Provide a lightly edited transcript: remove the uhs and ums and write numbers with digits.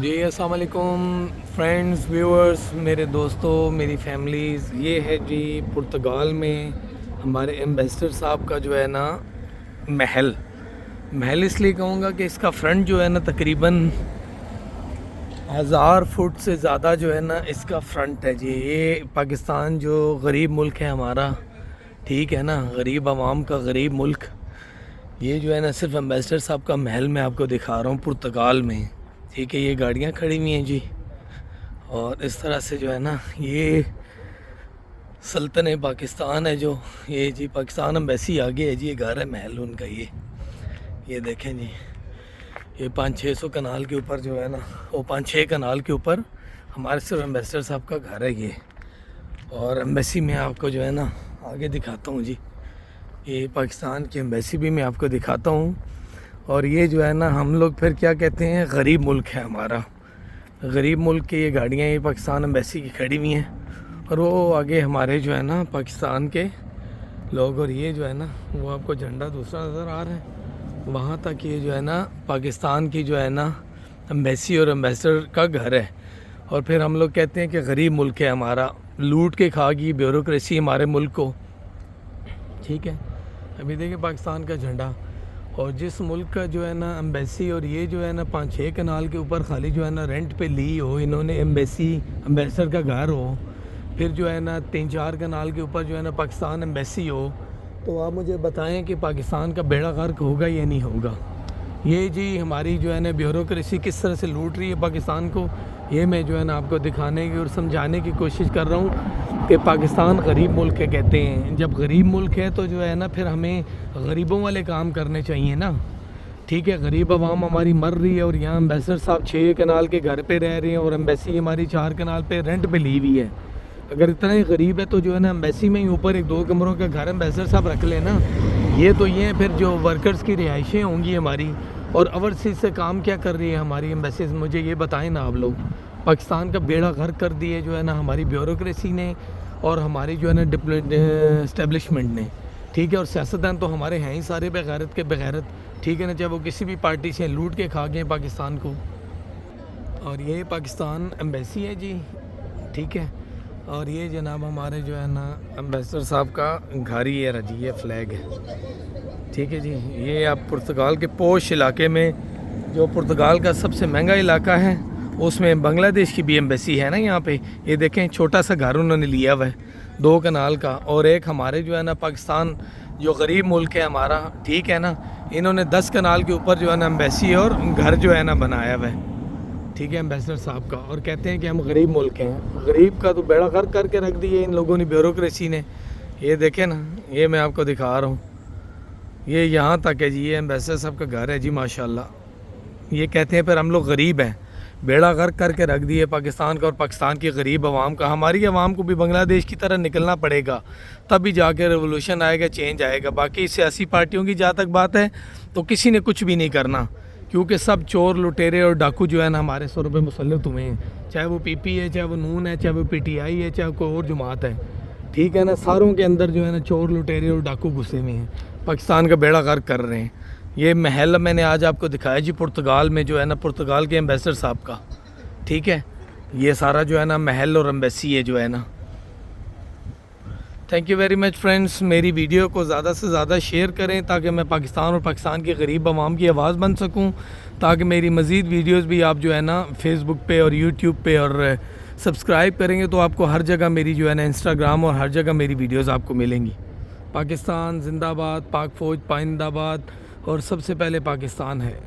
جی السلام علیکم friends viewers, میرے دوستوں، میری فیملیز. یہ ہے جی پرتگال میں ہمارے ایمبیسڈر صاحب کا جو ہے نا محل اس لیے کہوں گا کہ اس کا فرنٹ جو ہے نا تقریباً 1000 فٹ سے زیادہ جو ہے نا اس کا فرنٹ ہے جی. یہ پاکستان جو غریب ملک ہے ہمارا، ٹھیک ہے نا، غریب عوام کا غریب ملک. یہ جو ہے نا صرف ایمبیسڈر صاحب کا محل میں آپ کو دکھا رہا ہوں پرتگال میں. ٹھیک ہے، یہ گاڑیاں کھڑی ہوئی ہیں جی، اور اس طرح سے جو ہے نا یہ سلطنت پاکستان ہے جو یہ جی پاکستان ایمبیسی آگے ہے جی. یہ گھر ہے محل ان کا. یہ دیکھیں جی، یہ 500-600 کنال کے اوپر جو ہے نا، وہ 5-6 کنال کے اوپر ہمارے صرف ایمبیسڈر صاحب کا گھر ہے یہ. اور ایمبیسی میں آپ کو جو ہے نا آگے دکھاتا ہوں جی. یہ پاکستان کی ایمبیسی بھی میں آپ کو دکھاتا ہوں. اور یہ جو ہے نا ہم لوگ پھر کیا کہتے ہیں، غریب ملک ہے ہمارا. غریب ملک کی یہ گاڑیاں یہ پاکستان ایمبیسی کی کھڑی ہوئی ہیں، اور وہ آگے ہمارے جو ہے نا پاکستان کے لوگ. اور یہ جو ہے نا وہ آپ کو جھنڈا دوسرا نظر آ رہا ہے، وہاں تک یہ جو ہے نا پاکستان کی جو ہے نا ایمبیسی اور ایمبیسڈر کا گھر ہے. اور پھر ہم لوگ کہتے ہیں کہ غریب ملک ہے ہمارا، لوٹ کے کھا گئی بیوروکریسی ہمارے ملک کو. ٹھیک ہے، ابھی دیکھیں پاکستان کا جھنڈا. اور جس ملک کا جو ہے نا ایمبیسی، اور یہ جو ہے نا 5-6 کنال کے اوپر خالی جو ہے نا رینٹ پہ لی ہو انہوں نے ایمبیسی، ایمبیسڈر کا گھر ہو، پھر جو ہے نا 3-4 کنال کے اوپر جو ہے نا پاکستان ایمبیسی ہو، تو آپ مجھے بتائیں کہ پاکستان کا بیڑا غرق ہوگا یا نہیں ہوگا. یہ جی ہماری جو ہے نا بیوروکریسی کس طرح سے لوٹ رہی ہے پاکستان کو، یہ میں جو ہے نا آپ کو دکھانے کی اور سمجھانے کی کوشش کر رہا ہوں کہ پاکستان غریب ملک ہے کہتے ہیں. جب غریب ملک ہے تو جو ہے نا پھر ہمیں غریبوں والے کام کرنے چاہیے نا. ٹھیک ہے، غریب عوام ہماری مر رہی ہے، اور یہاں ایمبیسڈر صاحب 6 کنال کے گھر پہ رہ رہے ہیں، اور ایمبیسی ہماری 4 کنال پہ رینٹ پہ لی ہوئی ہے. اگر اتنا ہی غریب ہے تو جو ہے نا ایمبیسی میں ہی اوپر 1-2 کمروں کا گھر ایمبیسڈر صاحب رکھ لیں نا. یہ تو یہ پھر جو ورکرز کی رہائشیں ہوں گی ہماری. اور اوورسیز سے کام کیا کر رہی ہے ہماری ایمبیسیز، مجھے یہ بتائیں نا آپ لوگ. پاکستان کا بیڑا غرق کر دیے جو ہے نا ہماری بیوروکریسی نے، اور ہماری جو ہے نا اسٹیبلشمنٹ نے. ٹھیک ہے، اور سیاستدان تو ہمارے ہیں ہی سارے بغیرت کے بغیرت. ٹھیک ہے نا، چاہے وہ کسی بھی پارٹی سے لوٹ کے کھا گئے پاکستان کو. اور یہ پاکستان ایمبیسی ہے جی. ٹھیک ہے، اور یہ جناب ہمارے جو ہے نا ایمبیسڈر صاحب کا گھر ہی ہے جی، یہ فلیگ ہے. ٹھیک ہے جی، یہ آپ پرتگال کے پوش علاقے میں، جو پرتگال کا سب سے مہنگا علاقہ ہے، اس میں بنگلہ دیش کی بھی ایمبیسی ہے نا یہاں پہ. یہ دیکھیں چھوٹا سا گھر انہوں نے لیا ہوا ہے 2 کنال کا. اور ایک ہمارے جو ہے نا پاکستان جو غریب ملک ہے ہمارا، ٹھیک ہے نا، انہوں نے 10 کنال کے اوپر جو ہے نا ایمبیسی اور گھر جو ہے نا بنایا ہوا ہے. ٹھیک ہے، ایمبیسڈر صاحب کا. اور کہتے ہیں کہ ہم غریب ملک ہیں. غریب کا تو بیڑا غرق کر کے رکھ دیے ان لوگوں نے، بیوروکریسی نے. یہ دیکھیں نا، یہ میں آپ کو دکھا رہا ہوں، یہ یہاں تک ہے جی. یہ ایمبیسڈر صاحب کا گھر ہے جی ماشاءاللہ. یہ کہتے ہیں پھر ہم لوگ غریب ہیں، بیڑا غرق کر کے رکھ دیے پاکستان کا اور پاکستان کی غریب عوام کا. ہماری عوام کو بھی بنگلہ دیش کی طرح نکلنا پڑے گا، تب ہی جا کے ریولوشن آئے گا، چینج آئے گا. باقی سیاسی پارٹیوں کی جہاں تک بات ہے تو کسی نے کچھ بھی نہیں کرنا، کیونکہ سب چور لٹیرے اور ڈاکو جو ہے نا ہمارے سروں پہ مسلط ہوئے ہیں. چاہے وہ پی پی ہے، چاہے وہ نون ہے، چاہے وہ پی ٹی آئی ہے، چاہے کوئی اور جماعت ہے. ٹھیک ہے نا، ساروں کے اندر جو ہے نا چور لٹیرے اور ڈاکو گھسے ہوئے ہیں، پاکستان کا بیڑا غرق کر رہے ہیں. یہ محل میں نے آج آپ کو دکھایا جی پرتگال میں، جو ہے نا پرتگال کے ایمبیسڈر صاحب کا. ٹھیک ہے، یہ سارا جو ہے نا محل اور ایمبیسی ہے جو ہے نا. Thank you very much friends. میری ویڈیو کو زیادہ سے زیادہ شیئر کریں تاکہ میں پاکستان اور پاکستان کے غریب عوام کی آواز بن سکوں، تاکہ میری مزید ویڈیوز بھی آپ جو ہے نا فیس بک پہ اور یوٹیوب پہ، اور سبسکرائب کریں گے تو آپ کو ہر جگہ میری جو ہے نا انسٹاگرام اور ہر جگہ میری ویڈیوز آپ کو ملیں گی. پاکستان زندہ باد، پاک فوج پائندہ باد، اور سب سے پہلے پاکستان ہے.